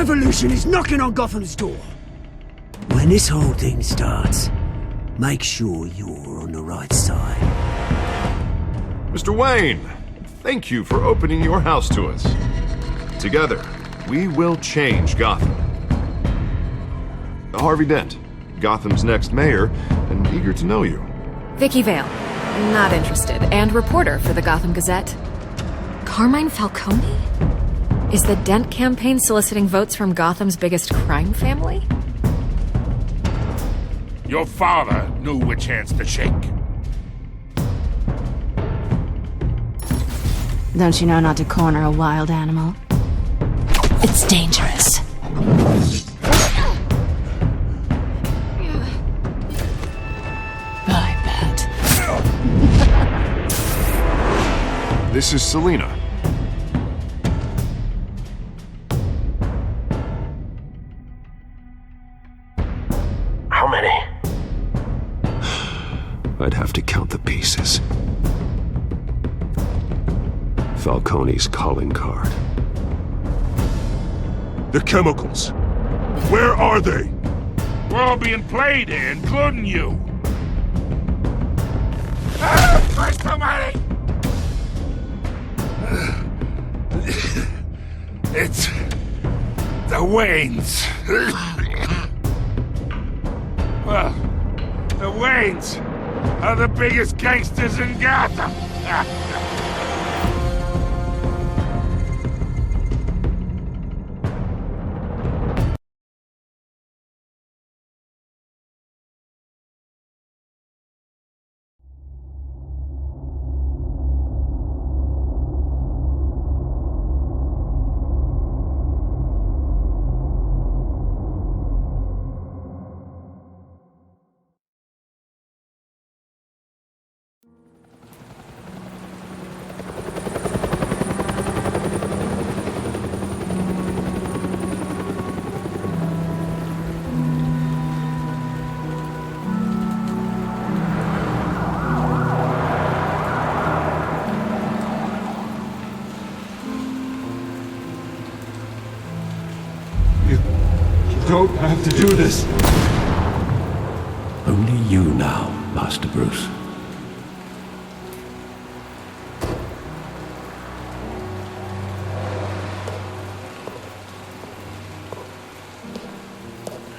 revolution is knocking on Gotham's door. When this whole thing starts, make sure you're on the right side. Mr. Wayne, thank you for opening your house to us. Together, we will change Gotham. Harvey Dent, Gotham's next mayor, and eager to know you. Vicky Vale, not interested, and reporter for the Gotham Gazette. Carmine Falcone? Is the Dent campaign soliciting votes from Gotham's biggest crime family? Your father knew which hands to shake. Don't you know not to corner a wild animal? It's dangerous. I bet. This is Selina. How many? I'd have to count the pieces. Falcone's calling card. The chemicals. Where are they? We're all being played here, including you. There's so many! It's the Waynes. Well, the Waynes are the biggest gangsters in Gotham. You don't have to do this. Only you now, Master Bruce.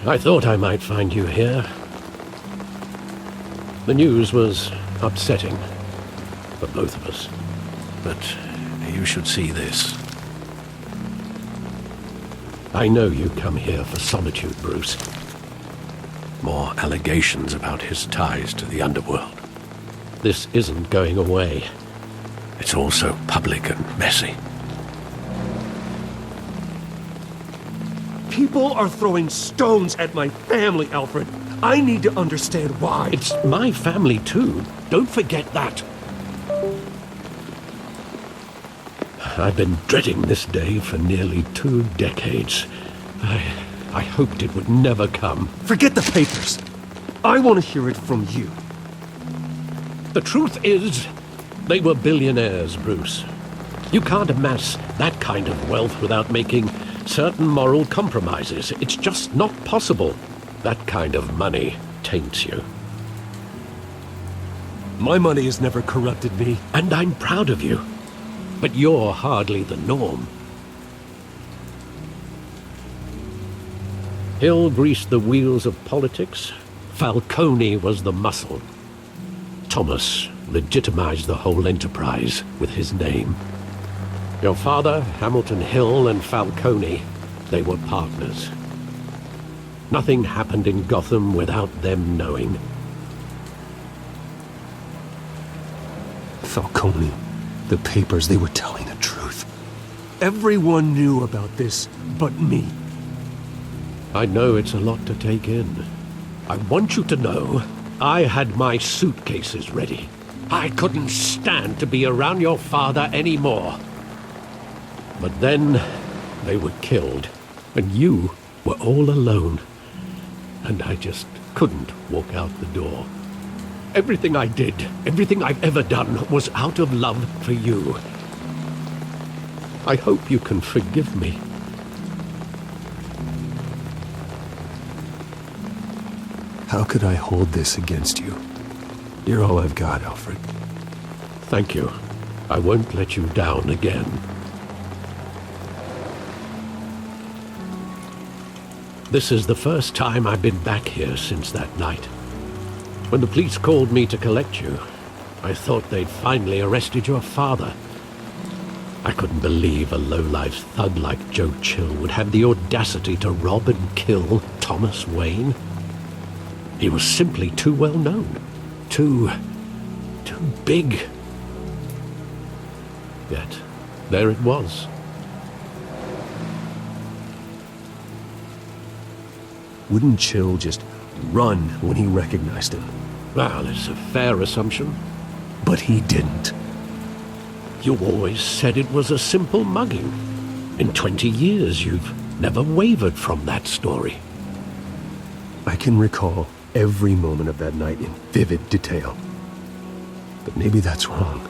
I thought I might find you here. The news was upsetting for both of us. But you should see this. I know you come here for solitude, Bruce. More allegations about his ties to the underworld. This isn't going away. It's all so public and messy. People are throwing stones at my family, Alfred. I need to understand why. It's my family, too. Don't forget that. I've been dreading this day for nearly 2 decades. I hoped it would never come. Forget the papers. I want to hear it from you. The truth is, they were billionaires, Bruce. You can't amass that kind of wealth without making certain moral compromises. It's just not possible. That kind of money taints you. My money has never corrupted me. And I'm proud of you. But you're hardly the norm. Hill greased the wheels of politics. Falcone was the muscle. Thomas legitimized the whole enterprise with his name. Your father, Hamilton Hill, and Falcone, they were partners. Nothing happened in Gotham without them knowing. Falcone, the papers, they were telling the truth. Everyone knew about this but me. I know it's a lot to take in. I want you to know I had my suitcases ready. I couldn't stand to be around your father anymore. But then they were killed, and you were all alone. And I just couldn't walk out the door. Everything I did, everything I've ever done, was out of love for you. I hope you can forgive me. How could I hold this against you? You're all I've got, Alfred. Thank you. I won't let you down again. This is the first time I've been back here since that night. When the police called me to collect you, I thought they'd finally arrested your father. I couldn't believe a low-life thug like Joe Chill would have the audacity to rob and kill Thomas Wayne. He was simply too well known. Too big. Yet, there it was. Wouldn't Chill just run when he recognized him? Well, it's a fair assumption. But he didn't. You always said it was a simple mugging. In 20 years, you've never wavered from that story. I can recall every moment of that night in vivid detail. But maybe that's wrong.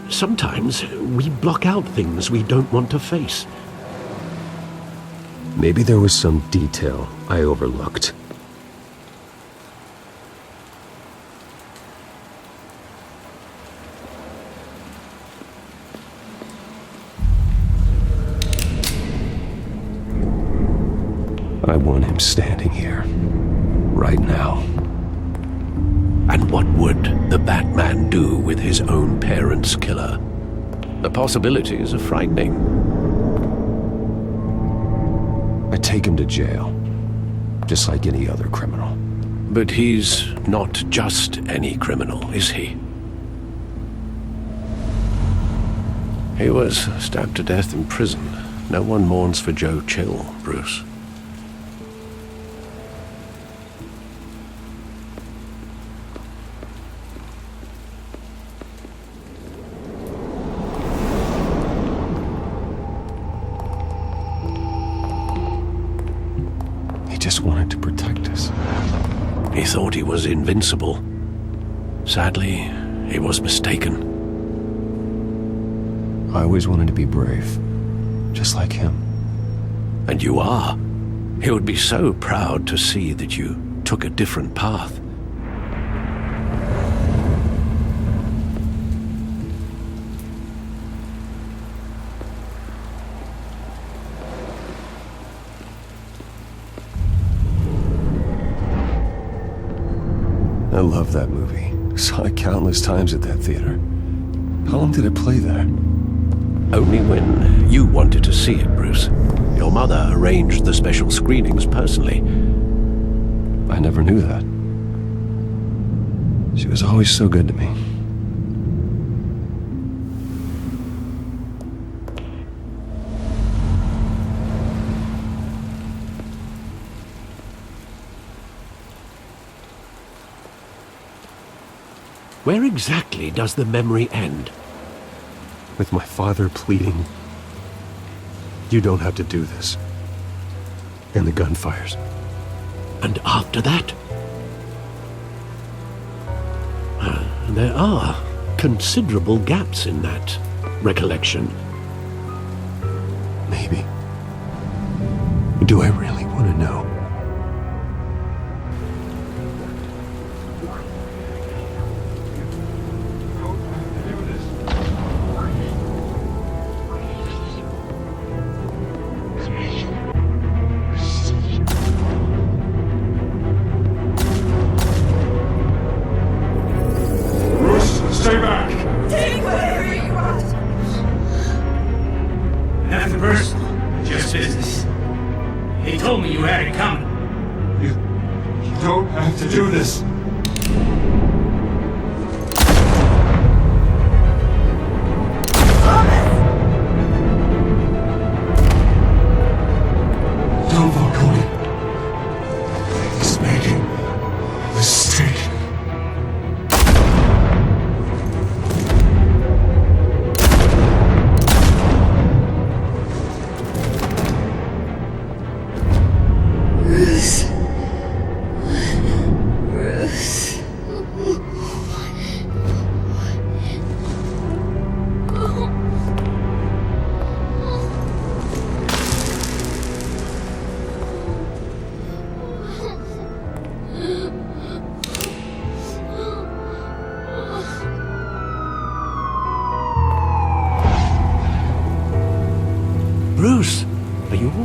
Sometimes we block out things we don't want to face. Maybe there was some detail I overlooked. I want him standing here, right now. And what would the Batman do with his own parents' killer? The possibilities are frightening. I take him to jail, just like any other criminal. But he's not just any criminal, is he? He was stabbed to death in prison. No one mourns for Joe Chill, Bruce. Just wanted to protect us. He thought he was invincible. Sadly, he was mistaken. I always wanted to be brave, just like him. And you are. He would be so proud to see that you took a different path. I love that movie. Saw it countless times at that theater. How long did it play there? Only when you wanted to see it, Bruce. Your mother arranged the special screenings personally. I never knew that. She was always so good to me. Where exactly does the memory end? With my father pleading, "You don't have to do this." And the gun fires. And after that? There are considerable gaps in that recollection. Maybe. Do I really want to know? Stay back! Take whatever you want! Nothing personal, just business. He told me you had it coming.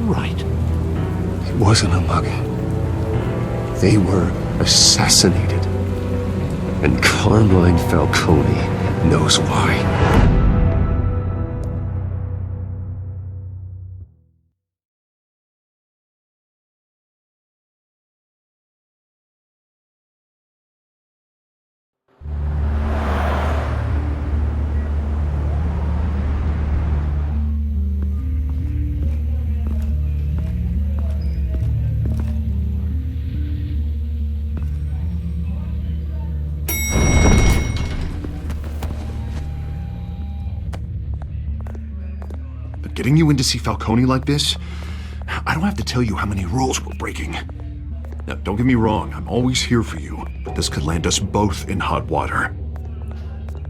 right? It wasn't a mugging. They were assassinated. And Carmine Falcone knows why. Getting you in to see Falcone like this? I don't have to tell you how many rules we're breaking. Now, don't get me wrong, I'm always here for you, but this could land us both in hot water.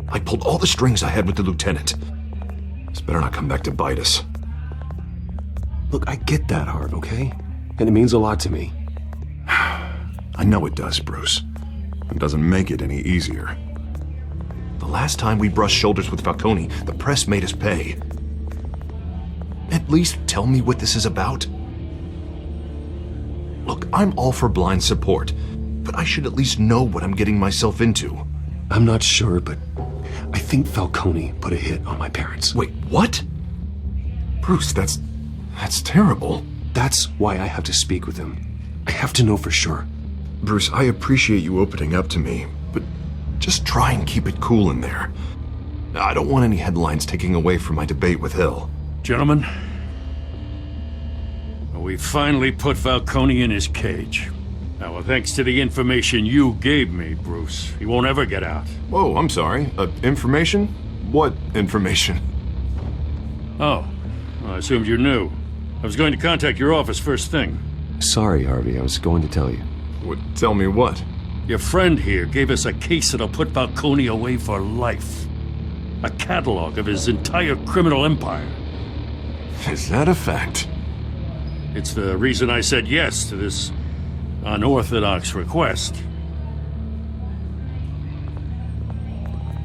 I pulled all the strings I had with the lieutenant. This better not come back to bite us. Look, I get that, Harv, okay? And it means a lot to me. I know it does, Bruce. It doesn't make it any easier. The last time we brushed shoulders with Falcone, the press made us pay. At least tell me what this is about. Look, I'm all for blind support, but I should at least know what I'm getting myself into. I'm not sure, but I think Falcone put a hit on my parents. Wait, what? Bruce, that's terrible. That's why I have to speak with him. I have to know for sure. Bruce, I appreciate you opening up to me, but just try and keep it cool in there. I don't want any headlines taking away from my debate with Hill. Gentlemen, we finally put Falcone in his cage. Now, well, thanks to the information you gave me, Bruce, he won't ever get out. Whoa, I'm sorry. Information? What information? Oh, well, I assumed you knew. I was going to contact your office first thing. Sorry, Harvey, I was going to tell you. Tell me what? Your friend here gave us a case that'll put Falcone away for life. A catalog of his entire criminal empire. Is that a fact? It's the reason I said yes to this unorthodox request.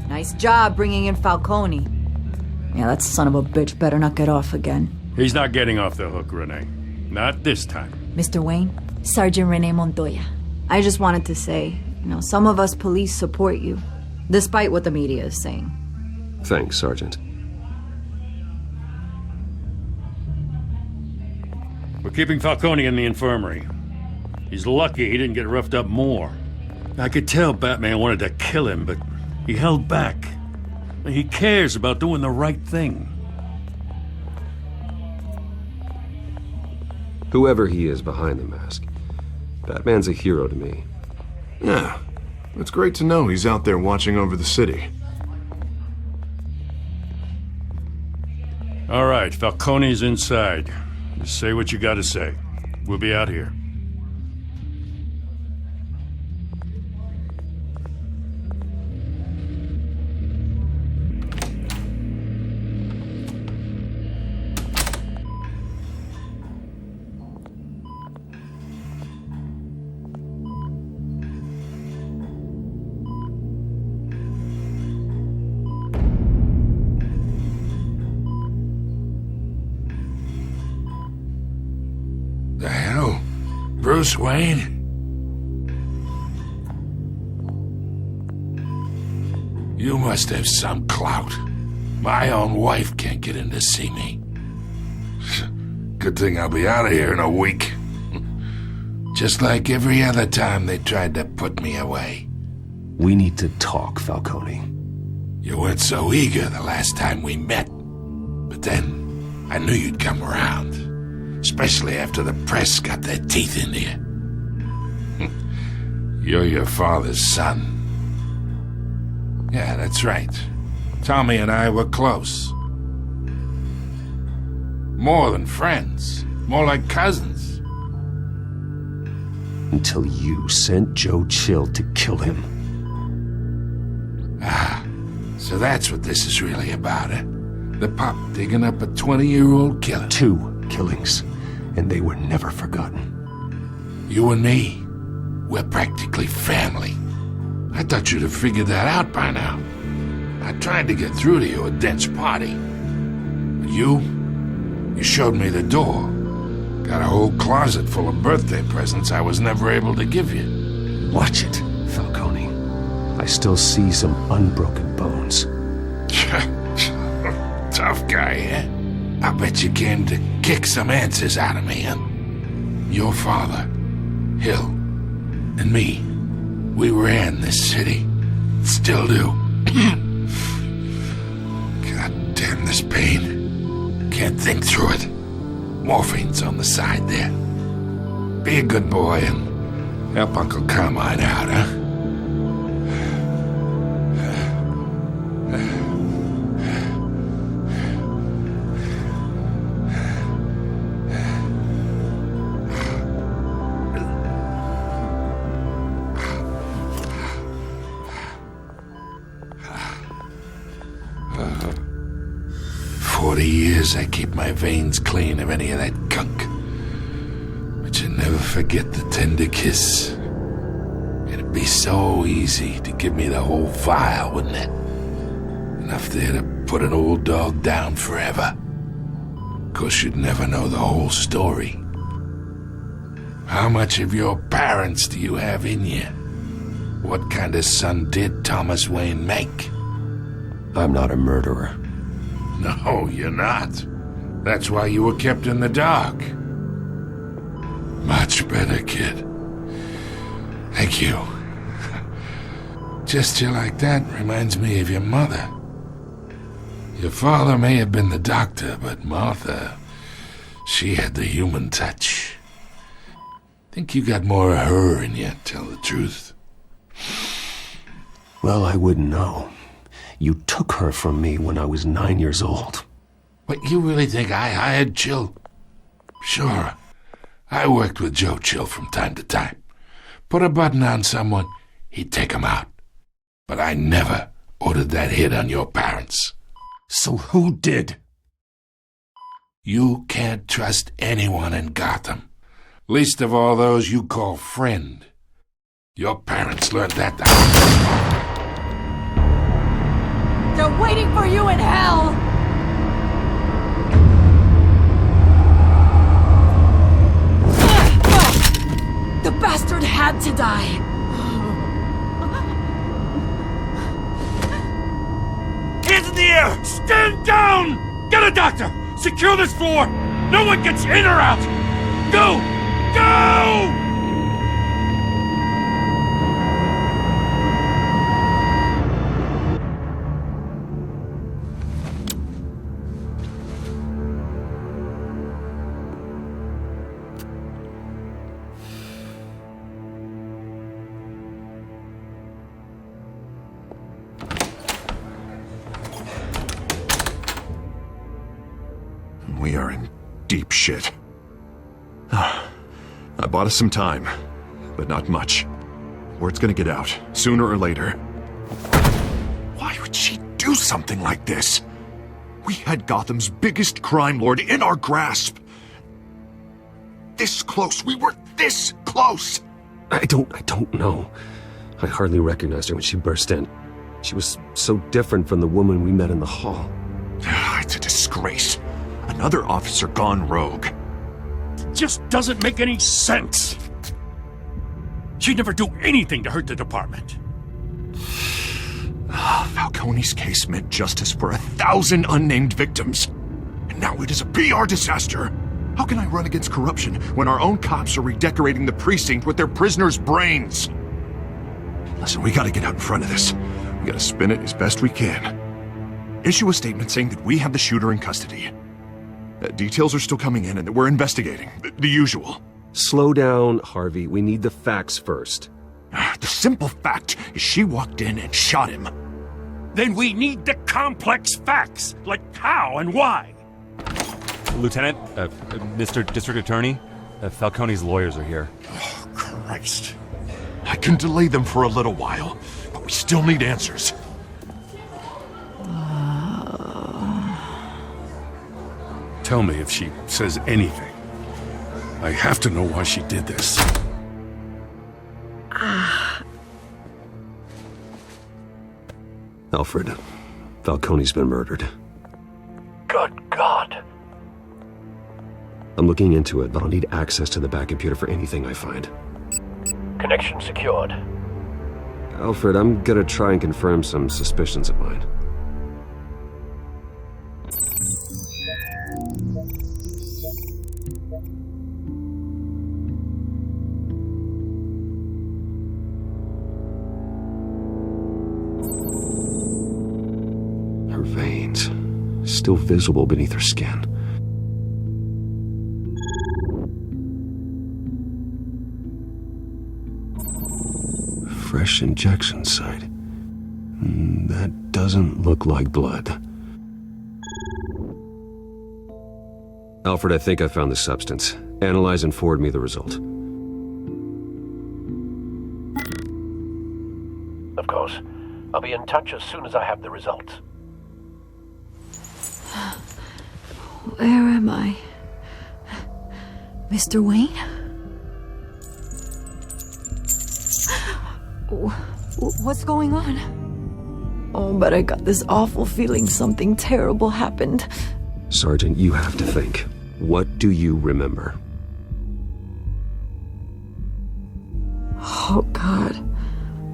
Nice job bringing in Falcone. Yeah, that son of a bitch better not get off again. He's not getting off the hook, Renee. Not this time. Mr. Wayne, Sergeant Renee Montoya. I just wanted to say, some of us police support you, despite what the media is saying. Thanks, Sergeant. We're keeping Falcone in the infirmary. He's lucky he didn't get roughed up more. I could tell Batman wanted to kill him, but he held back. He cares about doing the right thing. Whoever he is behind the mask, Batman's a hero to me. Yeah, it's great to know he's out there watching over the city. All right, Falcone's inside. Just say what you gotta say. We'll be out here. The hell? Bruce Wayne? You must have some clout. My own wife can't get in to see me. Good thing I'll be out of here in a week. Just like every other time they tried to put me away. We need to talk, Falcone. You weren't so eager the last time we met. But then, I knew you'd come around. Especially after the press got their teeth into you. You're your father's son. Yeah, that's right. Tommy and I were close. More than friends. More like cousins. Until you sent Joe Chill to kill him. Ah, so that's what this is really about, eh? The pup digging up a 20-year-old killer. 2 killings. And they were never forgotten. You and me, we're practically family. I thought you'd have figured that out by now. I tried to get through to you at Dent's party. But you showed me the door. Got a whole closet full of birthday presents I was never able to give you. Watch it, Falcone. I still see some unbroken bones. Tough guy, eh? I bet you came to kick some answers out of me, huh? Your father, Hill, and me, we ran this city. Still do. God damn this pain. Can't think through it. Morphine's on the side there. Be a good boy and help Uncle Carmine out, huh? 40 years I keep my veins clean of any of that gunk. But you never forget the tender kiss. It'd be so easy to give me the whole vial, wouldn't it? Enough there to put an old dog down forever. Of course, you'd never know the whole story. How much of your parents do you have in you? What kind of son did Thomas Wayne make? I'm not a murderer. No, you're not. That's why you were kept in the dark. Much better, kid. Thank you. Gesture like that reminds me of your mother. Your father may have been the doctor, but Martha, she had the human touch. Think you got more of her in you, tell the truth. Well, I wouldn't know. You took her from me when I was 9 years old. What, you really think I hired Chill? Sure. I worked with Joe Chill from time to time. Put a button on someone, he'd take him out. But I never ordered that hit on your parents. So who did? You can't trust anyone in Gotham. Least of all those you call friend. Your parents learned that the They're waiting for you in hell! The bastard had to die! Hands in the air! Stand down! Get a doctor! Secure this floor! No one gets in or out! Go! Go! We are in deep shit. I bought us some time, but not much. Word's gonna get out, sooner or later. Why would she do something like this? We had Gotham's biggest crime lord in our grasp. This close, we were this close! I don't know. I hardly recognized her when she burst in. She was so different from the woman we met in the hall. It's a disgrace. Another officer gone rogue. It just doesn't make any sense. She'd never do anything to hurt the department. Falcone's case meant justice for 1,000 unnamed victims. And now it is a PR disaster. How can I run against corruption when our own cops are redecorating the precinct with their prisoners' brains? Listen, we gotta get out in front of this. We gotta spin it as best we can. Issue a statement saying that we have the shooter in custody. Details are still coming in and that we're investigating. The usual. Slow down, Harvey. We need the facts first. The simple fact is she walked in and shot him. Then we need the complex facts, like how and why. Lieutenant, Mr. District Attorney, Falcone's lawyers are here. Oh, Christ. I can delay them for a little while, but we still need answers. Tell me if she says anything. I have to know why she did this. Alfred, Falcone's been murdered. Good God. I'm looking into it, but I'll need access to the back computer for anything I find. Connection secured. Alfred, I'm gonna try and confirm some suspicions of mine. Her veins, still visible beneath her skin. Fresh injection site. That doesn't look like blood. Alfred, I think I found the substance. Analyze and forward me the result. Of course. I'll be in touch as soon as I have the results. Where am I? Mr. Wayne? What's going on? Oh, but I got this awful feeling something terrible happened. Sergeant, you have to think. What do you remember? Oh, God.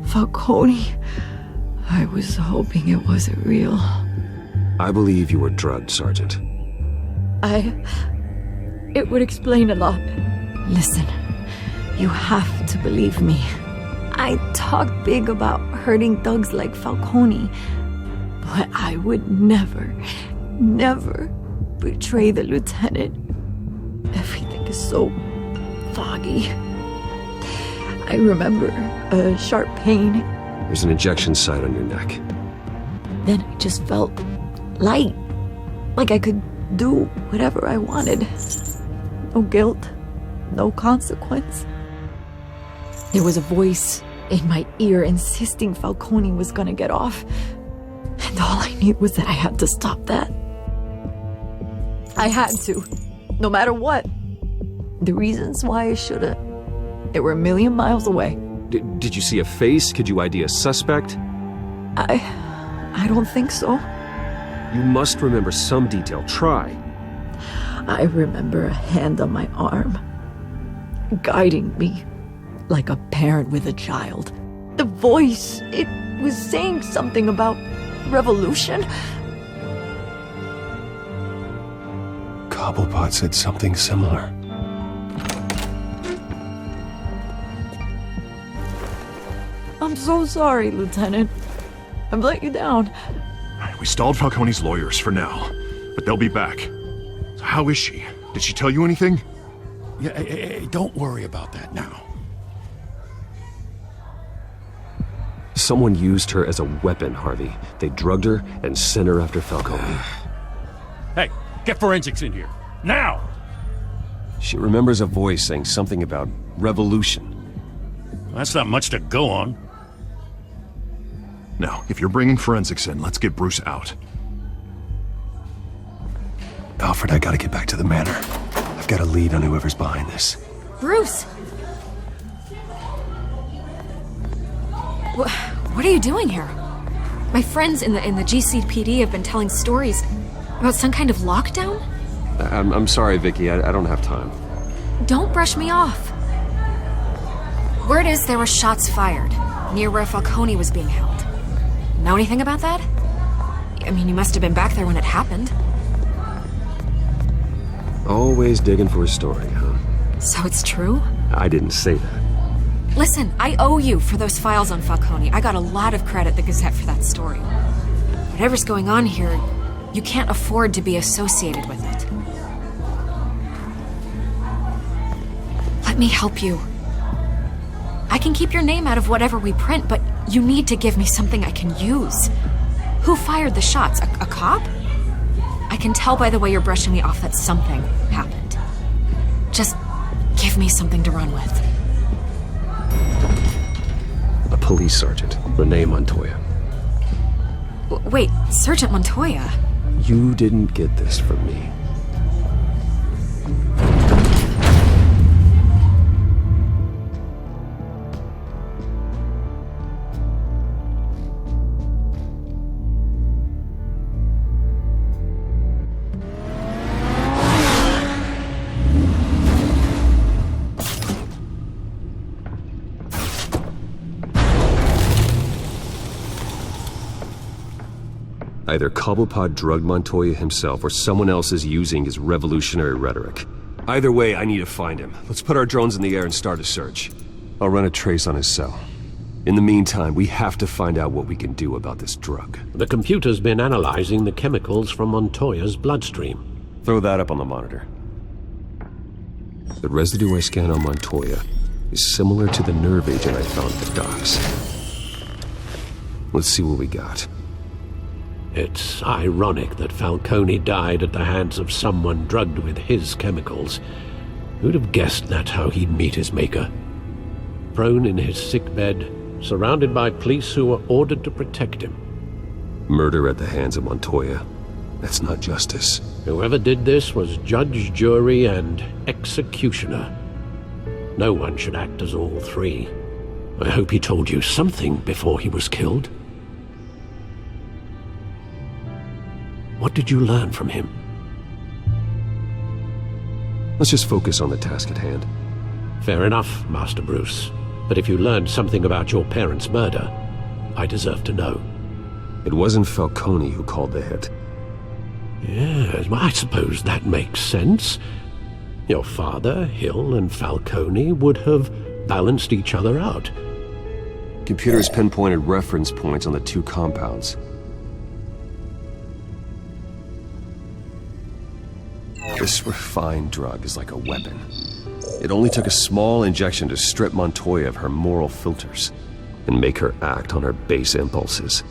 Falcone. I was hoping it wasn't real. I believe you were drugged, Sergeant. It would explain a lot. Listen, you have to believe me. I talk big about hurting thugs like Falcone, but I would never betray the lieutenant. Everything is so foggy. I remember a sharp pain. There's an injection site on your neck. Then I just felt light, like I could do whatever I wanted. No guilt, no consequence. There was a voice in my ear insisting Falcone was gonna get off. And all I knew was that I had to stop that. I had to, no matter what. The reasons why I shouldn't, they were a million miles away. Did you see a face? Could you ID a suspect? I don't think so. You must remember some detail. Try. I remember a hand on my arm, guiding me like a parent with a child. The voice, it was saying something about revolution. Cobblepot said something similar. I'm so sorry, Lieutenant. I've let you down. We stalled Falcone's lawyers for now, but they'll be back. So how is she? Did she tell you anything? Yeah, hey, don't worry about that now. Someone used her as a weapon, Harvey. They drugged her and sent her after Falcone. Hey, get forensics in here. Now! She remembers a voice saying something about revolution. That's not much to go on. Now, if you're bringing forensics in, let's get Bruce out. Alfred, I gotta get back to the manor. I've got a lead on whoever's behind this. Bruce! What are you doing here? My friends in the GCPD have been telling stories about some kind of lockdown? I'm sorry, Vicky. I don't have time. Don't brush me off. Word is there were shots fired near where Falcone was being held. Know anything about that? I mean, you must have been back there when it happened. Always digging for a story, huh? So it's true? I didn't say that. Listen, I owe you for those files on Falcone. I got a lot of credit at the Gazette for that story. Whatever's going on here, you can't afford to be associated with it. Let me help you. I can keep your name out of whatever we print, but you need to give me something I can use. Who fired the shots? A cop? I can tell by the way you're brushing me off that something happened. Just give me something to run with. A police sergeant, Renee Montoya. Wait, Sergeant Montoya? You didn't get this from me. Either Cobblepot drugged Montoya himself or someone else is using his revolutionary rhetoric. Either way, I need to find him. Let's put our drones in the air and start a search. I'll run a trace on his cell. In the meantime, we have to find out what we can do about this drug. The computer's been analyzing the chemicals from Montoya's bloodstream. Throw that up on the monitor. The residue I scanned on Montoya is similar to the nerve agent I found at the docks. Let's see what we got. It's ironic that Falcone died at the hands of someone drugged with his chemicals. Who'd have guessed that's how he'd meet his maker? Prone in his sickbed, surrounded by police who were ordered to protect him. Murder at the hands of Montoya. That's not justice. Whoever did this was judge, jury, and executioner. No one should act as all three. I hope he told you something before he was killed. What did you learn from him? Let's just focus on the task at hand. Fair enough, Master Bruce. But if you learned something about your parents' murder, I deserve to know. It wasn't Falcone who called the hit. Yes, well, I suppose that makes sense. Your father, Hill, and Falcone would have balanced each other out. Computers pinpointed reference points on the two compounds. This refined drug is like a weapon. It only took a small injection to strip Montoya of her moral filters and make her act on her base impulses.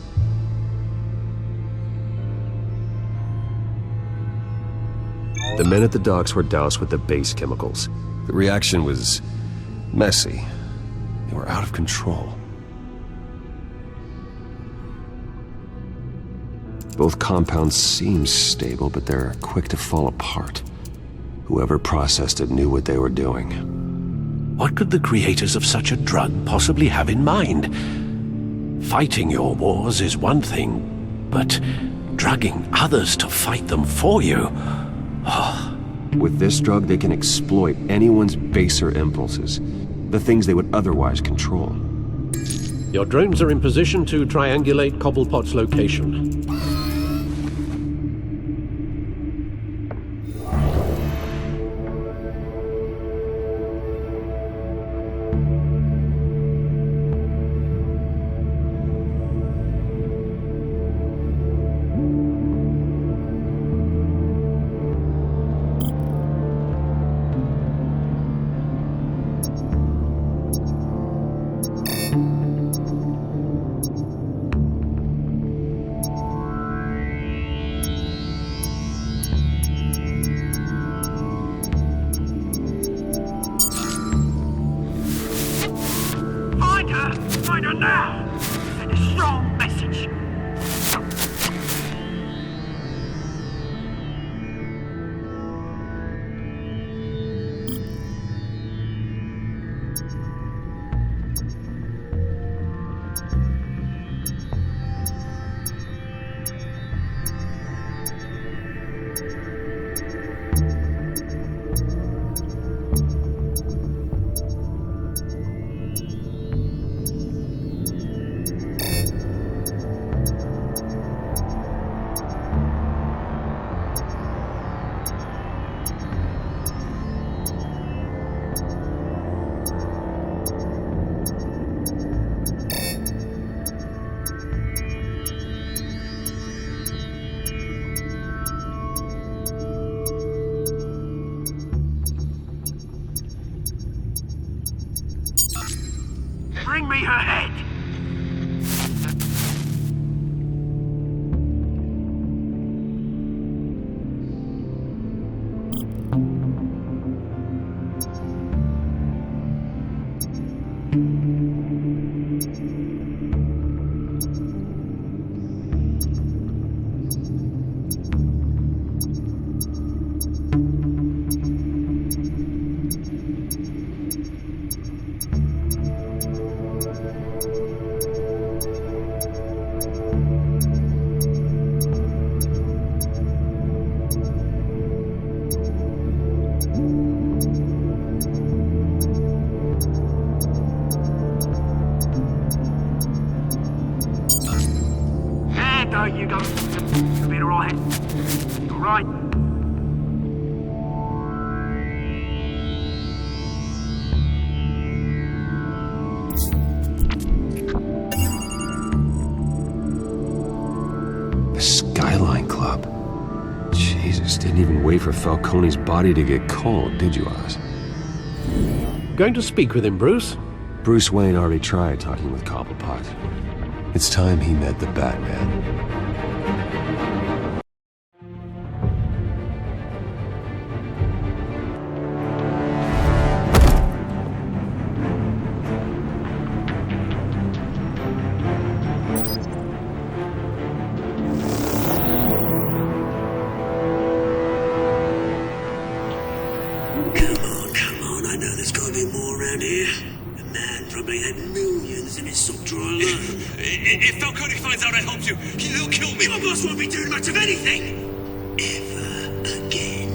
The men at the docks were doused with the base chemicals. The reaction was messy. They were out of control. Both compounds seem stable, but they're quick to fall apart. Whoever processed it knew what they were doing. What could the creators of such a drug possibly have in mind? Fighting your wars is one thing, but drugging others to fight them for you? Oh. With this drug, they can exploit anyone's baser impulses, the things they would otherwise control. Your drones are in position to triangulate Cobblepot's location. Find her now! Send a strong message! Bring me her head! head though, you go. You'll be alright. Alright. The Skyline Club. Jesus, didn't even wait for Falcone's body to get cold, did you, Oz? Going to speak with him, Bruce? Bruce Wayne already tried talking with Cobblepot. It's time he met the Batman. Come on, I know there's gotta be more around here. The man probably had millions in his sock drawer alone. If Falcone finds out I helped you, he'll kill me. Your boss won't be doing much of anything! Ever again.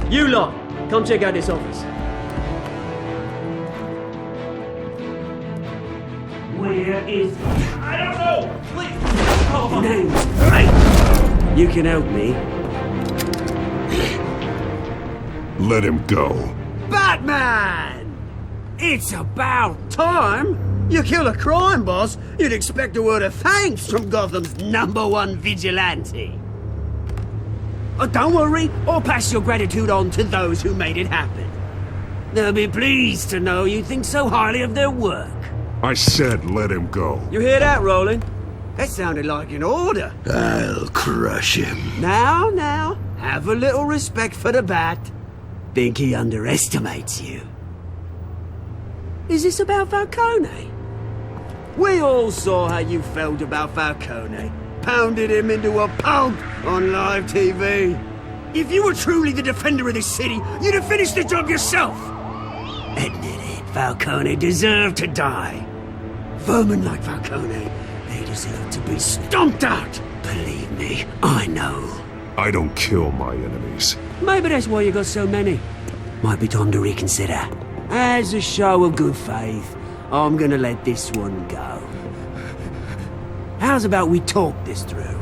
You lot, come check out this office. Where is he? I don't know. Please. Your name's right. You can help me. Let him go. Batman! It's about time. You kill a crime boss, you'd expect a word of thanks from Gotham's #1 vigilante. Oh, don't worry, I'll pass your gratitude on to those who made it happen. They'll be pleased to know you think so highly of their work. I said let him go. You hear that, Roland? That sounded like an order. I'll crush him. Now, have a little respect for the Bat. Think he underestimates you. Is this about Falcone? We all saw how you felt about Falcone. Pounded him into a pulp on live TV. If you were truly the defender of this city, you'd have finished the job yourself. Admit it, Falcone deserved to die. Vermin like Falcone, they deserve to be stomped out. Believe me, I know. I don't kill my enemies. Maybe that's why you got so many. Might be time to reconsider. As a show of good faith, I'm gonna let this one go. How's about we talk this through?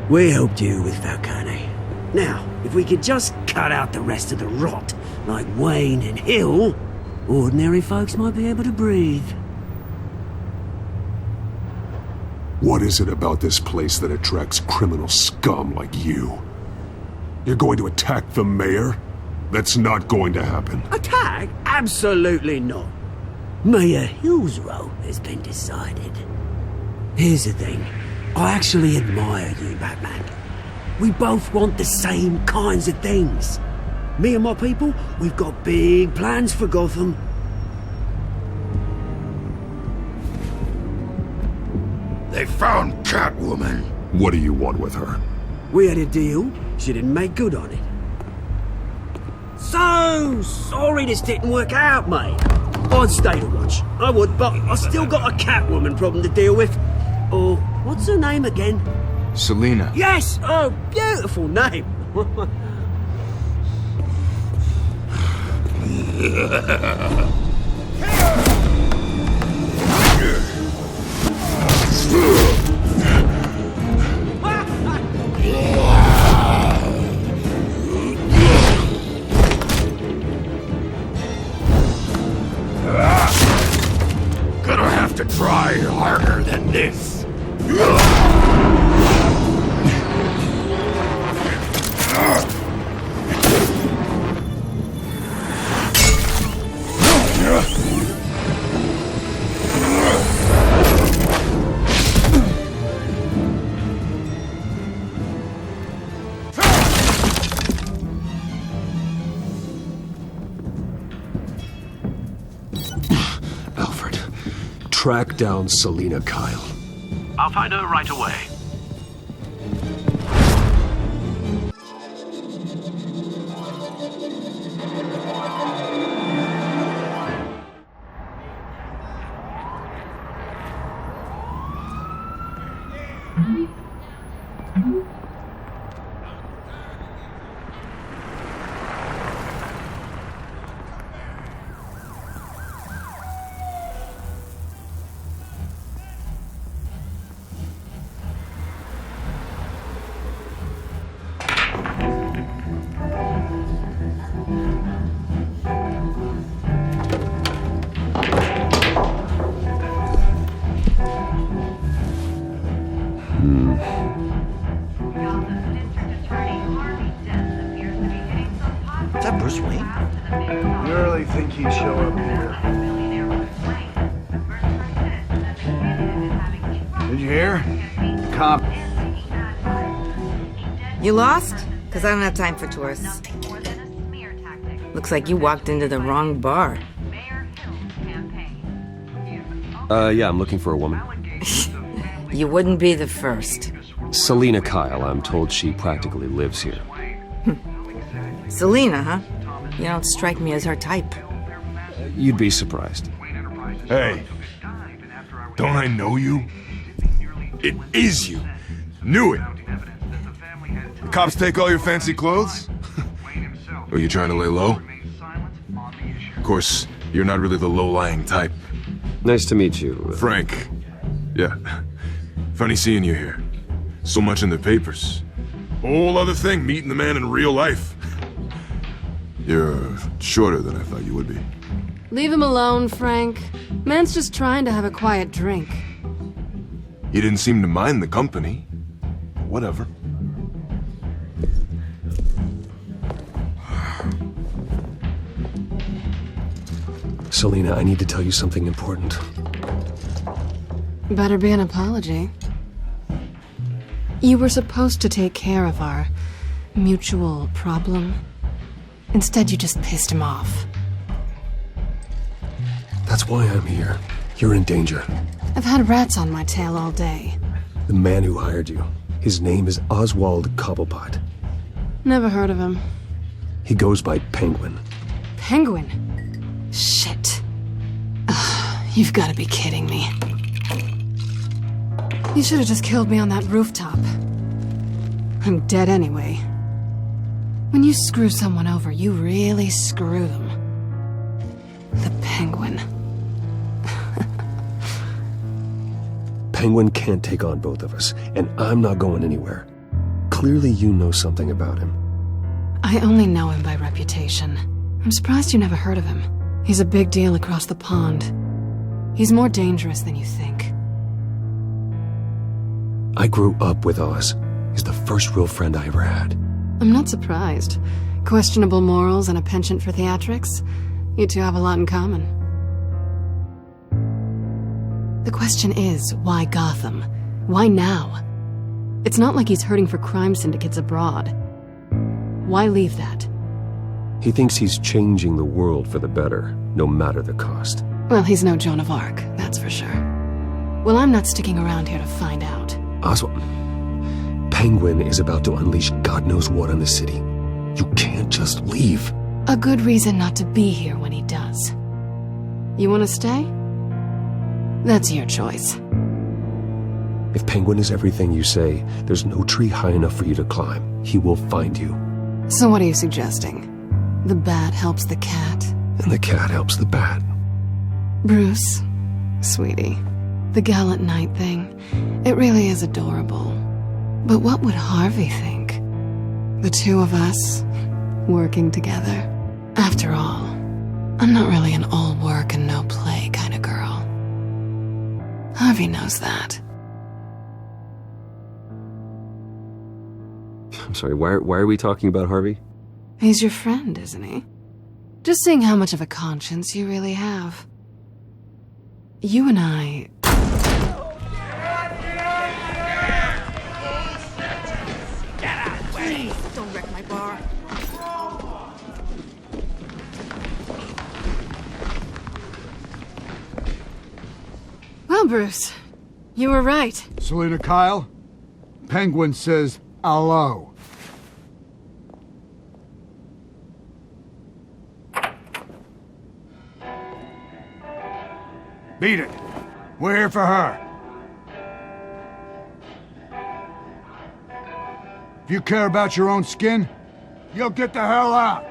We helped you with Falcone. Now, if we could just cut out the rest of the rot, like Wayne and Hill, ordinary folks might be able to breathe. What is it about this place that attracts criminal scum like you? You're going to attack the mayor? That's not going to happen. Attack? Absolutely not. Mayor Hill's role has been decided. Here's the thing. I actually admire you, Batman. We both want the same kinds of things. Me and my people, we've got big plans for Gotham. They found Catwoman. What do you want with her? We had a deal. She didn't make good on it. So sorry this didn't work out, mate. I'd stay to watch. I would, but I still got a Catwoman problem to deal with. Oh, what's her name again? Selina. Yes! Oh, beautiful name. Gonna have to try harder than this. Alfred, track down Selina Kyle. I'll find her right away. Is that Bruce Wayne? You really think he'd show up here? Did you hear? Cop. You lost? Because I don't have time for tourists. Looks like you walked into the wrong bar. Yeah, I'm looking for a woman. You wouldn't be the first. Selina Kyle, I'm told she practically lives here. Selina, huh? You don't strike me as her type. You'd be surprised. Hey, don't I know you? It is you. Knew it. The cops take all your fancy clothes? Are you trying to lay low? Of course, you're not really the low-lying type. Nice to meet you. Frank. Yeah. Funny seeing you here. So much in the papers. Whole other thing, meeting the man in real life. You're shorter than I thought you would be. Leave him alone, Frank. Man's just trying to have a quiet drink. You didn't seem to mind the company. Whatever. Selina, I need to tell you something important. Better be an apology. You were supposed to take care of our mutual problem. Instead, you just pissed him off. That's why I'm here. You're in danger. I've had rats on my tail all day. The man who hired you, his name is Oswald Cobblepot. Never heard of him. He goes by Penguin. Penguin? Shit. Ugh, you've got to be kidding me. You should have just killed me on that rooftop. I'm dead anyway. When you screw someone over, you really screw them. The Penguin. Penguin can't take on both of us, and I'm not going anywhere. Clearly you know something about him. I only know him by reputation. I'm surprised you never heard of him. He's a big deal across the pond. He's more dangerous than you think. I grew up with Oz. He's the first real friend I ever had. I'm not surprised. Questionable morals and a penchant for theatrics. You two have a lot in common. The question is, why Gotham? Why now? It's not like he's hurting for crime syndicates abroad. Why leave that? He thinks he's changing the world for the better, no matter the cost. Well, he's no Joan of Arc, that's for sure. Well, I'm not sticking around here to find out. Oswald, Penguin is about to unleash God knows what on the city. You can't just leave. A good reason not to be here when he does. You want to stay? That's your choice. If Penguin is everything you say, there's no tree high enough for you to climb. He will find you. So what are you suggesting? The bat helps the cat? And the cat helps the bat. Bruce, sweetie, the gallant knight thing, it really is adorable. But what would Harvey think? The two of us, working together. After all, I'm not really an all work and no play kind of girl. Harvey knows that. I'm sorry, why are we talking about Harvey? He's your friend, isn't he? Just seeing how much of a conscience you really have. You and I... Please, don't wreck my bar. Well, Bruce, you were right. Selina Kyle, Penguin says hello. Beat it. We're here for her. If you care about your own skin, you'll get the hell out.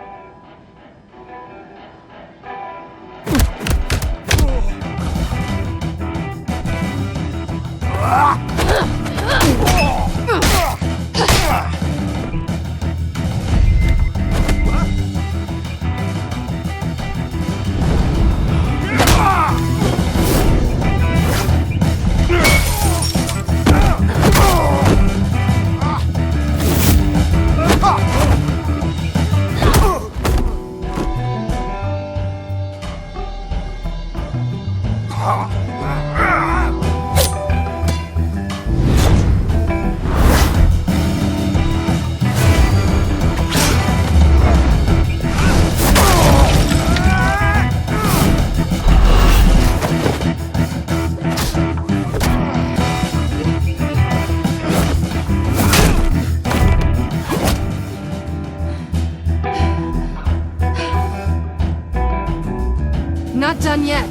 Not done yet.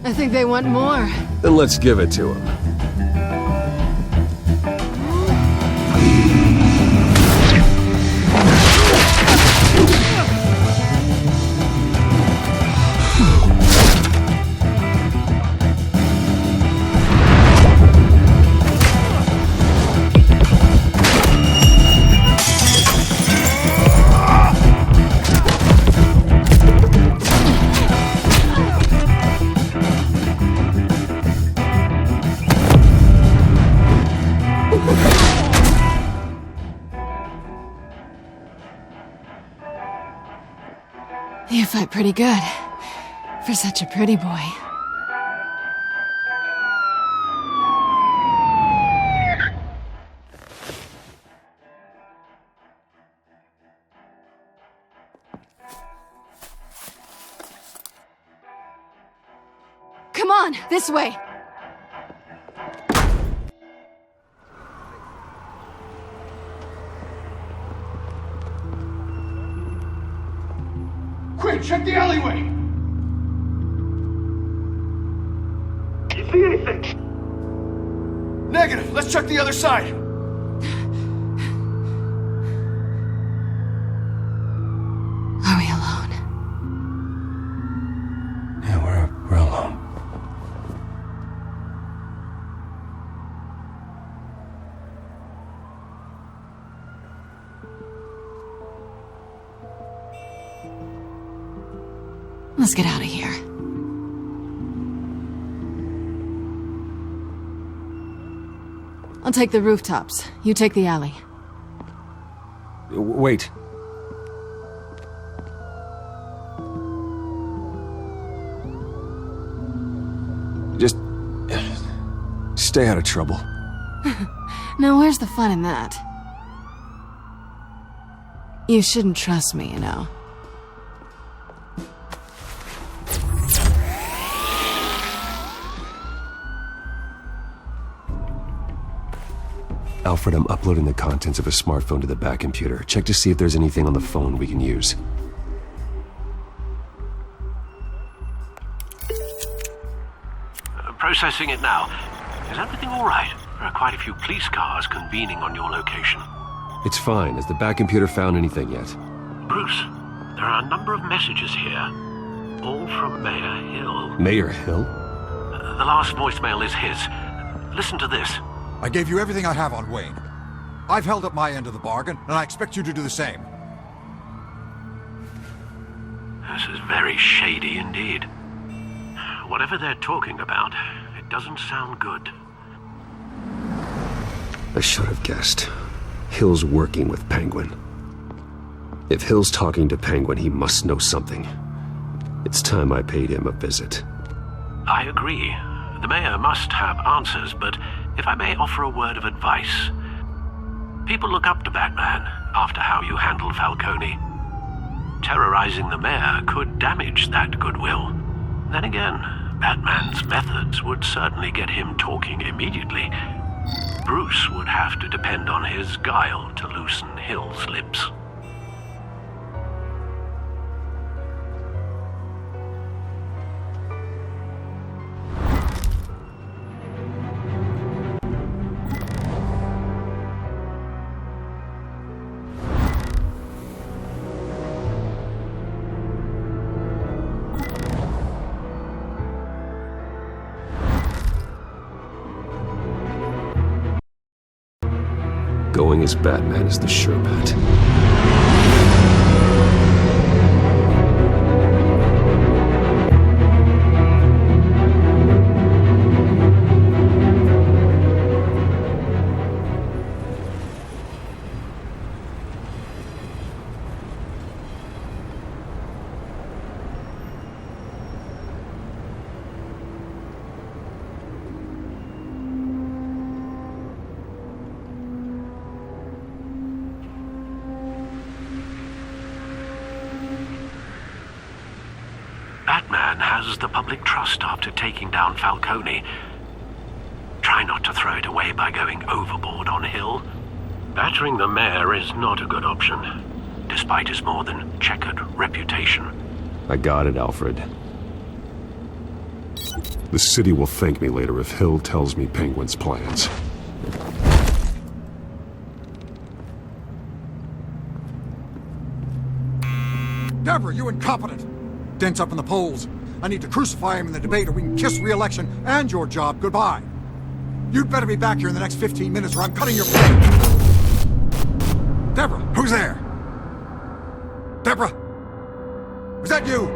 I think they want more. Then let's give it to them. You fight pretty good. For such a pretty boy. Come on, this way! Quick, check the alleyway! You see anything? Negative. Let's check the other side. Are we alone? Yeah, we're alone. Let's get out of here. I'll take the rooftops. You take the alley. Wait. Just stay out of trouble. Now, where's the fun in that? You shouldn't trust me, you know. Alfred, I'm uploading the contents of a smartphone to the back computer. Check to see if there's anything on the phone we can use. Processing it now. Is everything all right? There are quite a few police cars convening on your location. It's fine. Has the back computer found anything yet? Bruce, there are a number of messages here. All from Mayor Hill. Mayor Hill? The last voicemail is his. Listen to this. I gave you everything I have on Wayne. I've held up my end of the bargain, and I expect you to do the same. This is very shady indeed. Whatever they're talking about, it doesn't sound good. I should have guessed. Hill's working with Penguin. If Hill's talking to Penguin, he must know something. It's time I paid him a visit. I agree. The mayor must have answers, but if I may offer a word of advice. People look up to Batman after how you handled Falcone. terrorizing the mayor could damage that goodwill. Then again, Batman's methods would certainly get him talking immediately. Bruce would have to depend on his guile to loosen Hill's lips. Going as Batman is the sure bet. Batman has the public trust after taking down Falcone. Try not to throw it away by going overboard on Hill. Battering the mayor is not a good option, despite his more than checkered reputation. I got it, Alfred. The city will thank me later if Hill tells me Penguin's plans. Deborah, you incompetent! Dent's up in the polls. I need to crucify him in the debate or we can kiss re-election and your job goodbye. You'd better be back here in the next 15 minutes or I'm cutting your... Deborah, who's there? Deborah? Was that you?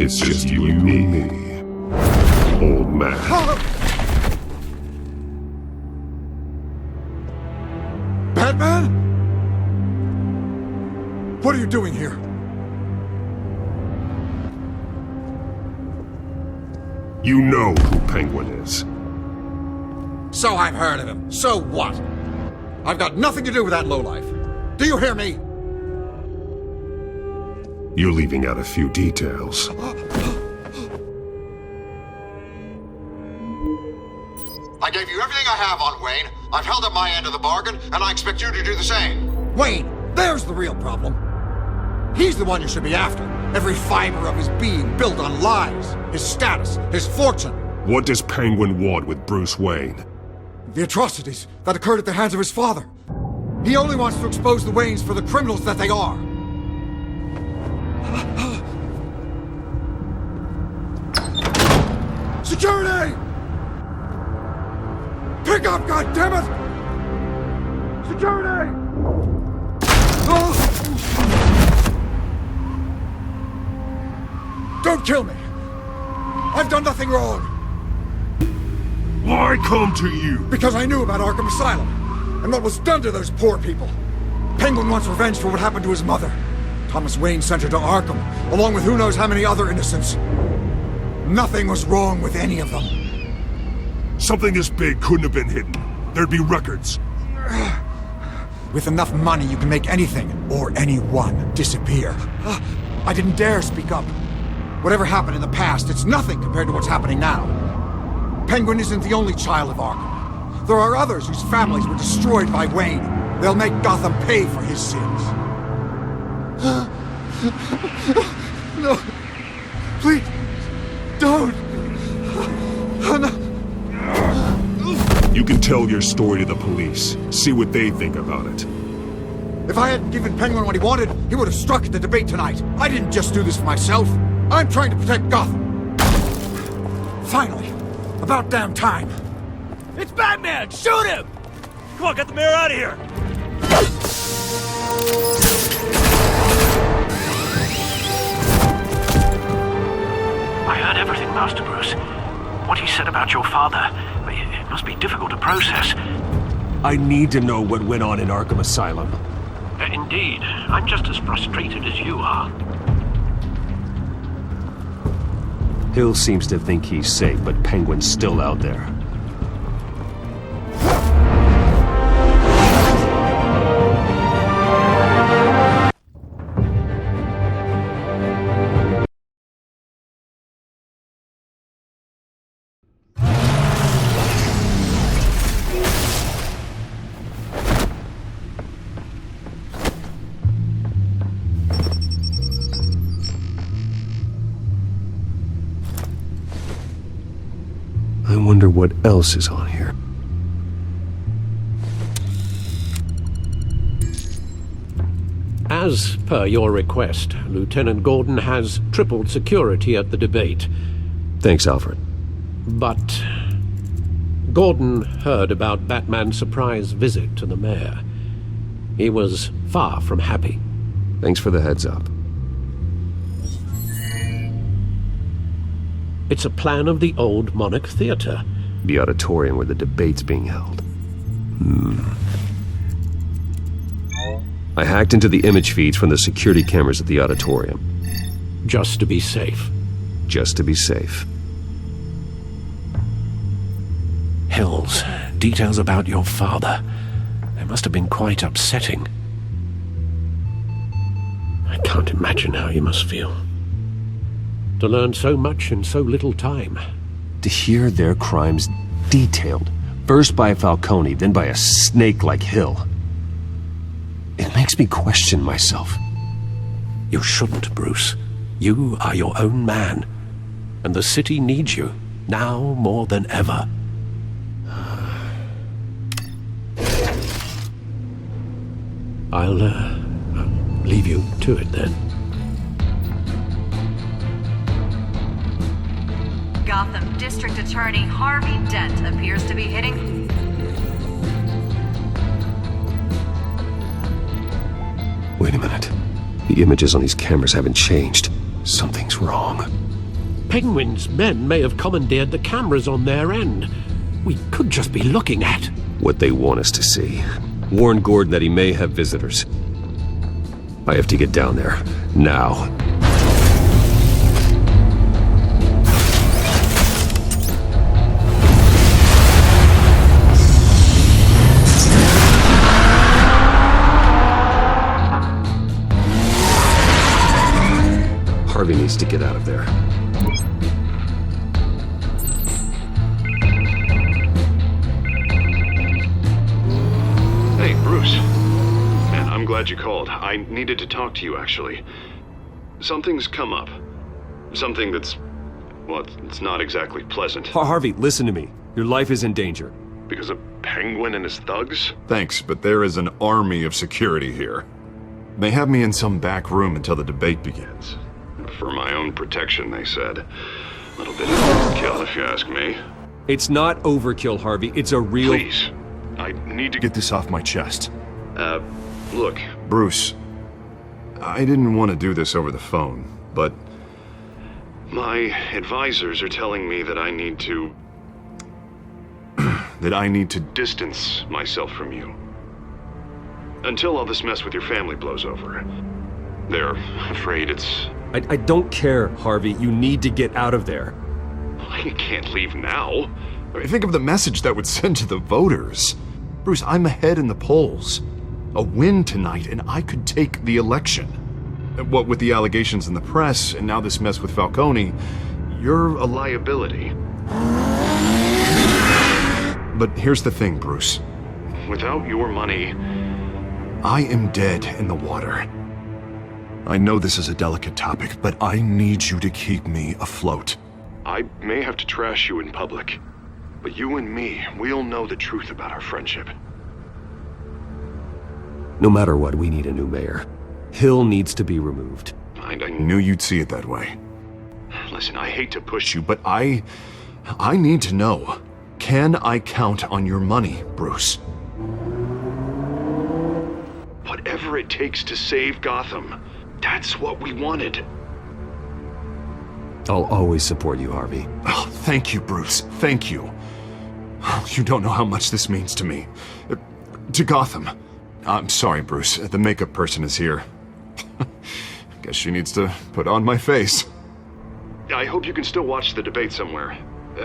It's just you and me, old man. Batman? What are you doing here? You know who Penguin is. So I've heard of him. So what? I've got nothing to do with that lowlife. Do you hear me? You're leaving out a few details. I gave you everything I have on Wayne. I've held up my end of the bargain, and I expect you to do the same. Wayne, there's the real problem. He's the one you should be after. Every fiber of his being built on lies. His status, his fortune. What does Penguin want with Bruce Wayne? The atrocities that occurred at the hands of his father. He only wants to expose the Waynes for the criminals that they are. Security! Pick up, goddammit! Security! Don't kill me! I've done nothing wrong! Why come to you? Because I knew about Arkham Asylum, and what was done to those poor people. Penguin wants revenge for what happened to his mother. Thomas Wayne sent her to Arkham, along with who knows how many other innocents. Nothing was wrong with any of them. Something this big couldn't have been hidden. There'd be records. With enough money, you can make anything, or anyone, disappear. I didn't dare speak up. Whatever happened in the past, it's nothing compared to what's happening now. Penguin isn't the only child of Arkham. There are others whose families were destroyed by Wayne. They'll make Gotham pay for his sins. No. Please. Don't. No. You can tell your story to the police. See what they think about it. If I hadn't given Penguin what he wanted, he would have struck at the debate tonight. I didn't just do this for myself. I'm trying to protect Gotham. Finally. About damn time. It's Batman! Shoot him! Come on, get the mayor out of here! I heard everything, Master Bruce. What he said about your father, it must be difficult to process. I need to know what went on in Arkham Asylum. Indeed. I'm just as frustrated as you are. Hill seems to think he's safe, but Penguin's still out there. wonder what else is on here. As per your request, Lieutenant Gordon has tripled security at the debate. Thanks, Alfred. But Gordon heard about Batman's surprise visit to the mayor. He was far from happy. Thanks for the heads up. It's a plan of the old Monarch Theatre. The auditorium where the debate's being held. I hacked into the image feeds from the security cameras at the auditorium. Just to be safe. Just to be safe. Hills, details about your father. They must have been quite upsetting. I can't imagine how you must feel. To learn so much in so little time. To hear their crimes detailed, first by Falcone, then by a snake like Hill. It makes me question myself. You shouldn't, Bruce. You are your own man. And the city needs you, now more than ever. I'll leave you to it then. Gotham District Attorney Harvey Dent appears to be hitting... Wait a minute. The images on these cameras haven't changed. Something's wrong. Penguin's men may have commandeered the cameras on their end. We could just be looking at... what they want us to see. Warn Gordon that he may have visitors. I have to get down there. Now. Harvey needs to get out of there. Hey, Bruce. Man, I'm glad you called. I needed to talk to you, actually. Something's come up. Something that's... well, it's not exactly pleasant. Harvey, listen to me. Your life is in danger. Because of Penguin and his thugs? Thanks, but there is an army of security here. They have me in some back room until the debate begins. For my own protection, they said. A little bit of overkill, if you ask me. It's not overkill, Harvey. It's a real... Please. I need to get this off my chest. Look, Bruce. I didn't want to do this over the phone, but... my advisors are telling me that I need to... that I need to distance myself from you. Until all this mess with your family blows over. They're afraid it's... I don't care, Harvey. You need to get out of there. I can't leave now. I mean, think of the message that would send to the voters. Bruce, I'm ahead in the polls. A win tonight, and I could take the election. What with the allegations in the press, and now this mess with Falcone, you're a liability. But here's the thing, Bruce. Without your money, I am dead in the water. I know this is a delicate topic, but I need you to keep me afloat. I may have to trash you in public, but you and me, we'll know the truth about our friendship. No matter what, we need a new mayor. Hill needs to be removed. I knew you'd see it that way. Listen, I hate to push you, but I need to know. Can I count on your money, Bruce? Whatever it takes to save Gotham. That's what we wanted. I'll always support you, Harvey. Oh, thank you, Bruce. Thank you. You don't know how much this means to me. To Gotham. I'm sorry, Bruce. The makeup person is here. Guess she needs to put on my face. I hope you can still watch the debate somewhere.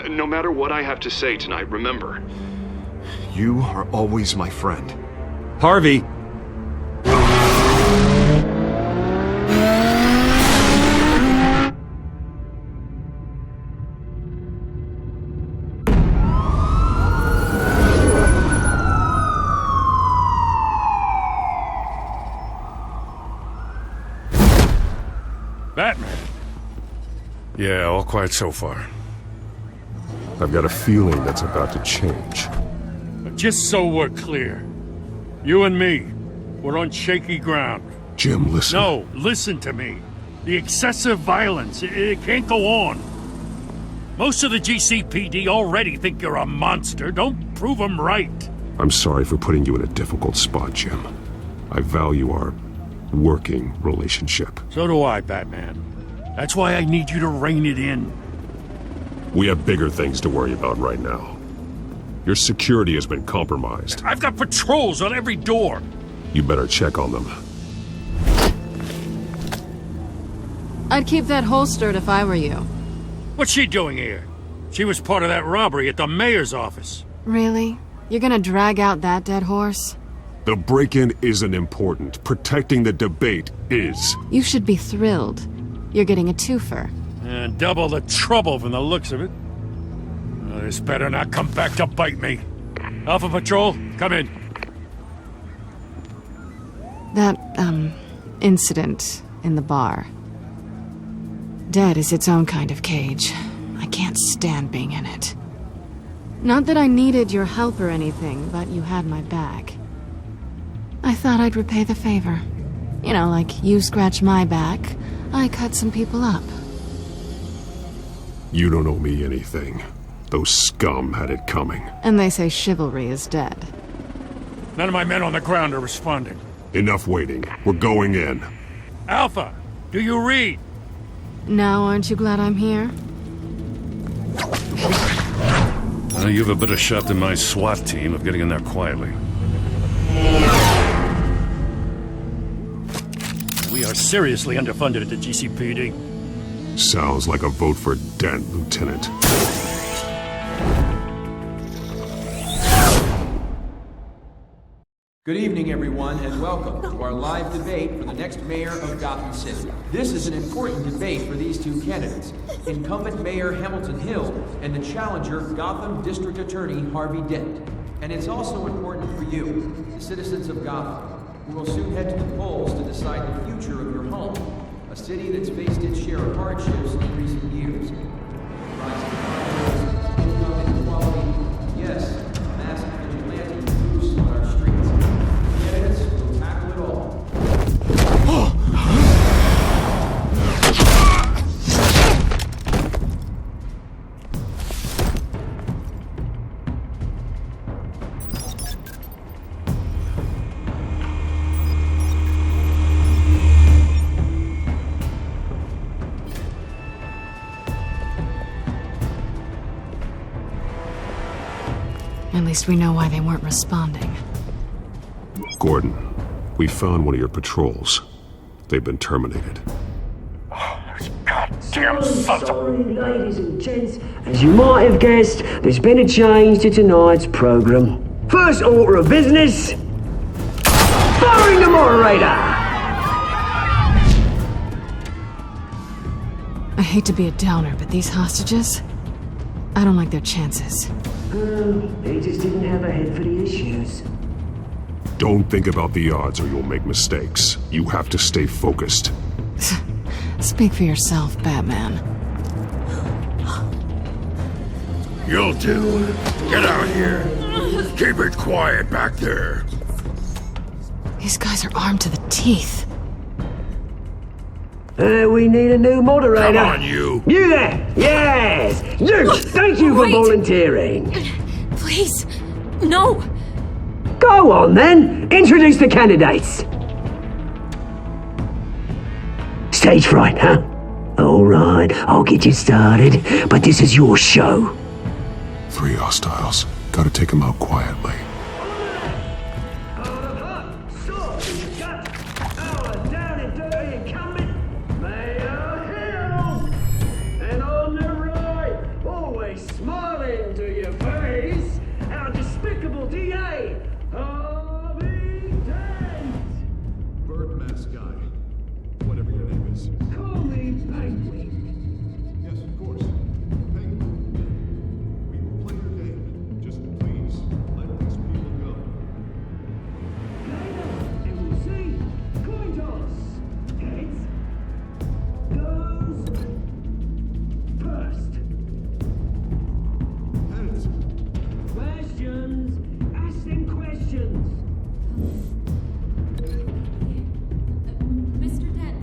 No matter what I have to say tonight, remember, you are always my friend. Harvey! Batman. Yeah, all quiet so far. I've got a feeling that's about to change. Just so we're clear, you and me, we're on shaky ground. Jim, listen. No, listen to me. The excessive violence, it can't go on. Most of the GCPD already think you're a monster. Don't prove them right. I'm sorry for putting you in a difficult spot, Jim. I value our working relationship. So do I, Batman. That's why I need you to rein it in. We have bigger things to worry about right now. Your security has been compromised. I've got patrols on every door. You better check on them. I'd keep that holstered if I were you. What's she doing here? She was part of that robbery at the mayor's office. Really? You're gonna drag out that dead horse? The break-in isn't important. Protecting the debate is. You should be thrilled. You're getting a twofer. And double the trouble from the looks of it. This better not come back to bite me. Alpha Patrol, come in. That, incident in the bar. Dead is its own kind of cage. I can't stand being in it. Not that I needed your help or anything, but you had my back. I thought I'd repay the favor. You know, like you scratch my back, I cut some people up. You don't owe me anything. Those scum had it coming. And they say chivalry is dead. None of my men on the ground are responding. Enough waiting. We're going in. Alpha, do you read? Now aren't you glad I'm here? You have a better shot than my SWAT team of getting in there quietly. We are seriously underfunded at the GCPD. Sounds like a vote for Dent, Lieutenant. Good evening, everyone, and welcome to our live debate for the next mayor of Gotham City. This is an important debate for these two candidates, incumbent Mayor Hamilton Hill and the challenger Gotham District Attorney Harvey Dent. And it's also important for you, the citizens of Gotham, who will soon head to the polls to decide the future of your home, a city that's faced its share of hardships in recent years. Rising crime, income inequality, yes, massive vigilante abuse on our streets. Candidates will tackle it all. At least we know why they weren't responding. Gordon, we found one of your patrols. They've been terminated. Goddamn sons of... Ladies and gents, as you might have guessed, there's been a change to tonight's programme. First order of business, firing the moderator! I hate to be a downer, but these hostages, I don't like their chances. They just didn't have a head for the issues. Don't think about the odds or you'll make mistakes. You have to stay focused. Speak for yourself, Batman. You'll do. Get out here. Keep it quiet back there. These guys are armed to the teeth. We need a new moderator. Come on, you. You there! Yes! You! Thank you for volunteering. Please, no. Go on, then. Introduce the candidates. Stage fright, huh? All right, I'll get you started, but this is your show. 3 hostiles. Gotta take them out quietly. Mr. Dent,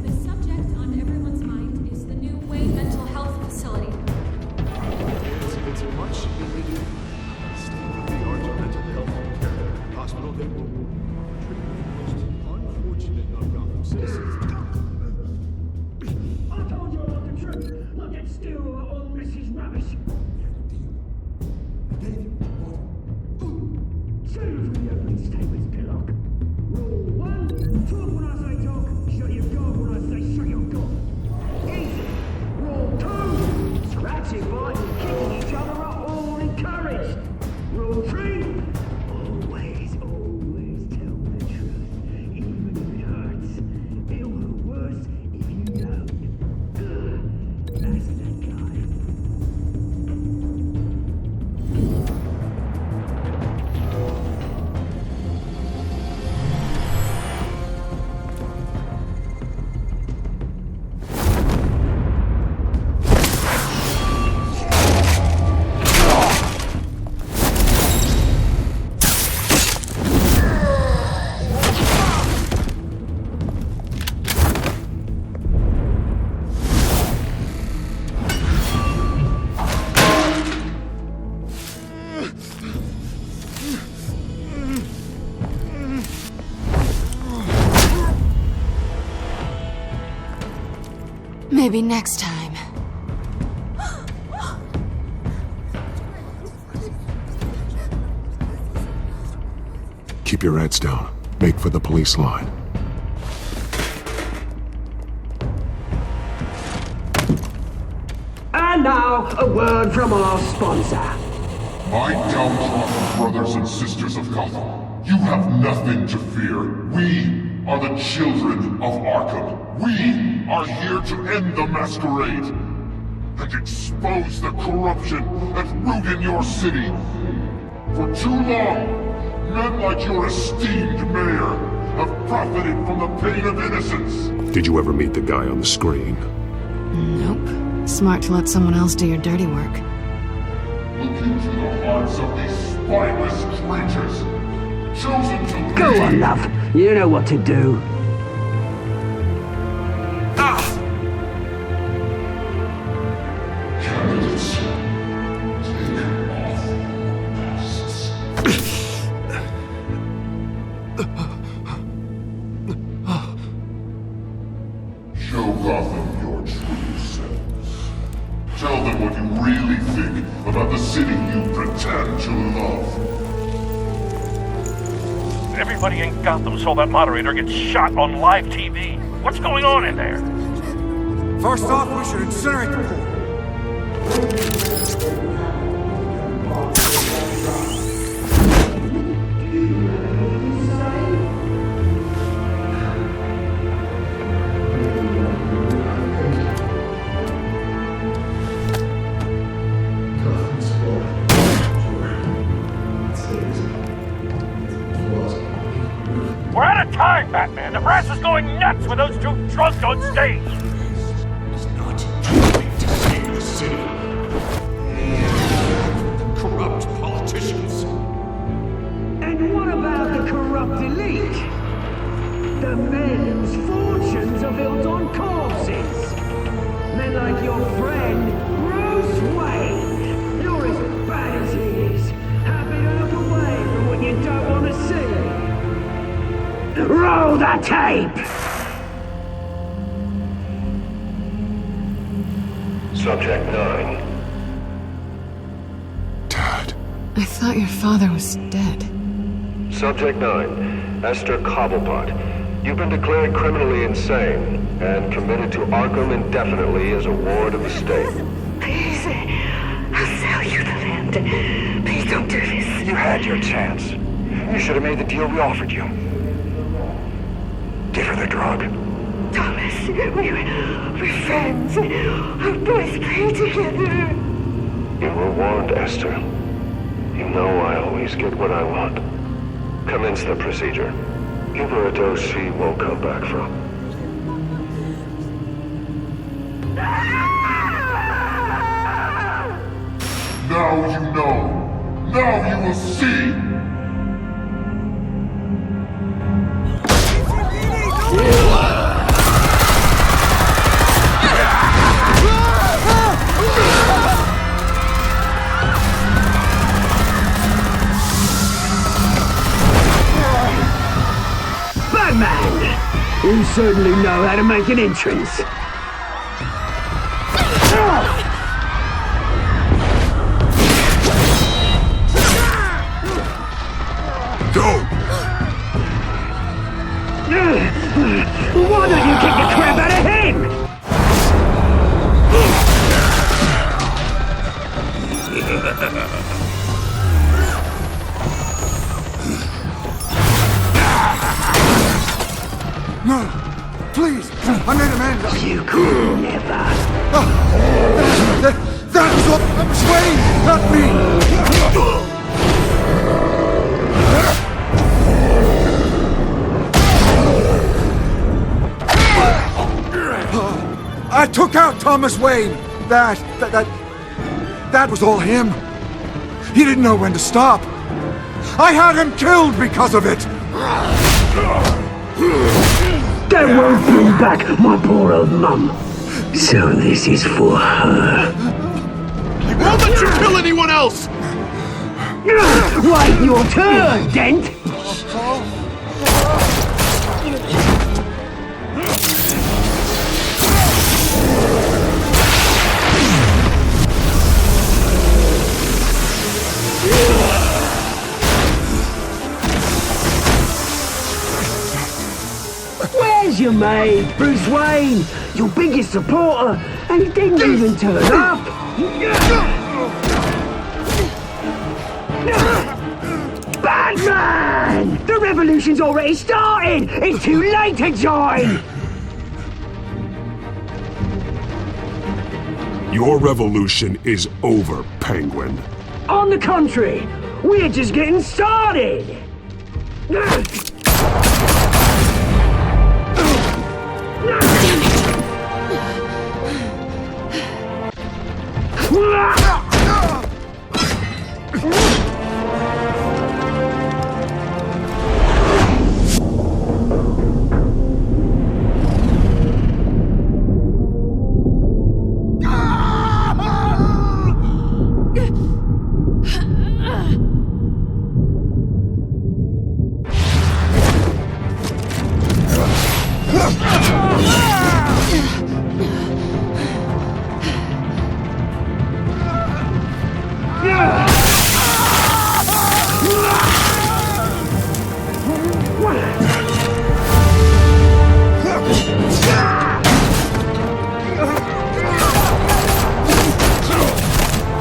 the subject on everyone's mind is the new Wayne Mental Health Facility. It's much needed state-of-the-art mental health care hospital that will treat the most unfortunate of Gotham citizens. I told you about the truth. Look at still all Mrs. Rubbish. Say it from the opening statements, Pillock. Rule 1, talk when I say talk, shut your gob when I say shut your gob. Easy. Rule 2, scratching, biting, and kicking each other are all encouraged. Rule 3, always tell the truth, even if it hurts. It'll hurt worse if you don't. That's that guy. Maybe next time. Keep your heads down. Make for the police line. And now, a word from our sponsor. My downtrodden brothers and sisters of Gotham, you have nothing to fear. We are the children of Arkham. We are here to end the masquerade and expose the corruption that root in your city. For too long, men like your esteemed mayor have profited from the pain of innocence. Did you ever meet the guy on the screen? Nope. Smart to let someone else do your dirty work. Look into the hearts of these spineless creatures, chosen to lead. Go on, love. You know what to do. Candidates, take off masks. Show Gotham your true selves. Tell them what you really think about the city you pretend to love. Everybody in Gotham saw that moderator get shot on live TV. What's going on in there? First off, we should incinerate the pool. We're out of time, Batman. The brass is going nuts with those two drunks on stage. It's not too late to save the city. Corrupt politicians. And what about the corrupt elite? The men whose fortunes are built on corpses. Men like your friend, Bruce Wayne. You're as bad as he is. Happy to look away from what you don't want to see. Roll the tape! Subject 9. Dad. I thought your father was dead. Subject 9. Esther Cobblepot. You've been declared criminally insane and committed to Arkham indefinitely as a ward of the state. Please, I'll sell you the land. Please don't do this. You had your chance. You should have made the deal we offered you. Give her the drug. Thomas, we're friends. Our boys play together. You were warned, Esther. You know I always get what I want. Commence the procedure. Give her a dose she won't come back from. Now you know. Now you will see. You certainly know how to make an entrance. Go! Why don't you kick the crap out of him? No! Please! I made Amanda! You could never. That was all... I'm Swain! Not me! I took out Thomas Wayne! That was all him. He didn't know when to stop. I had him killed because of it! That won't bring back my poor old mum. So this is for her. He won't let you kill anyone else! Wait your turn, Dent! Where's your mate, Bruce Wayne? Your biggest supporter, and he didn't even turn up. Batman! The revolution's already started! It's too late to join! Your revolution is over, Penguin. On the contrary, we're just getting started!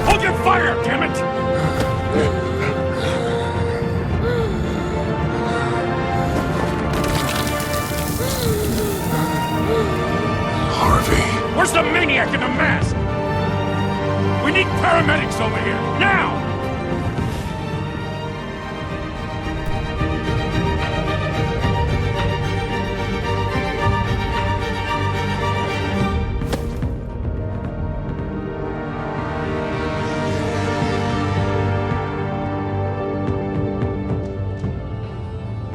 Hold your fire, damn it! Harvey. Where's the maniac in the mask? We need paramedics over here, now!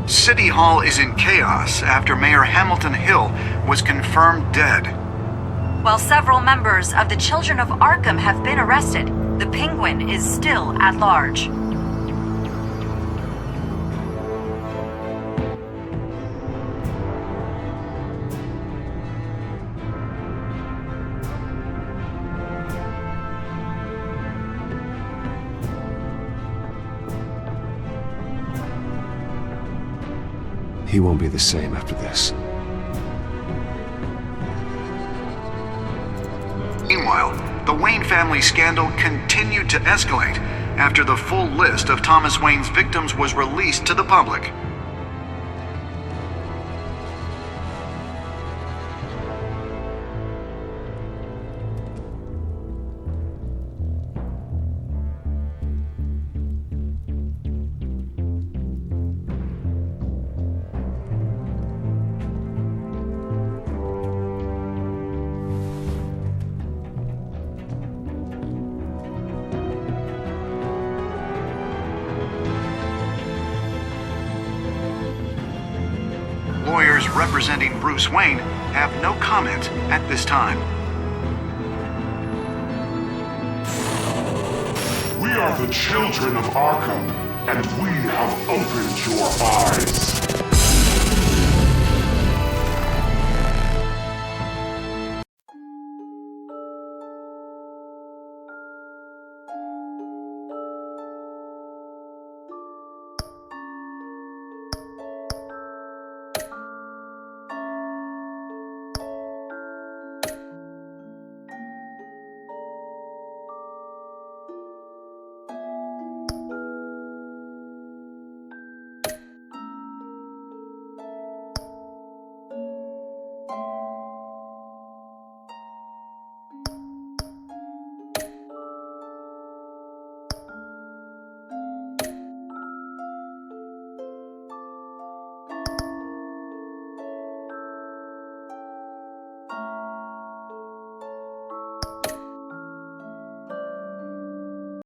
City Hall is in chaos after Mayor Hamilton Hill was confirmed dead. While several members of the Children of Arkham have been arrested, the Penguin is still at large. He won't be the same after this. Meanwhile, the Wayne family scandal continued to escalate after the full list of Thomas Wayne's victims was released to the public. Lawyers representing Bruce Wayne have no comment at this time. We are the Children of Arkham, and we have opened your eyes.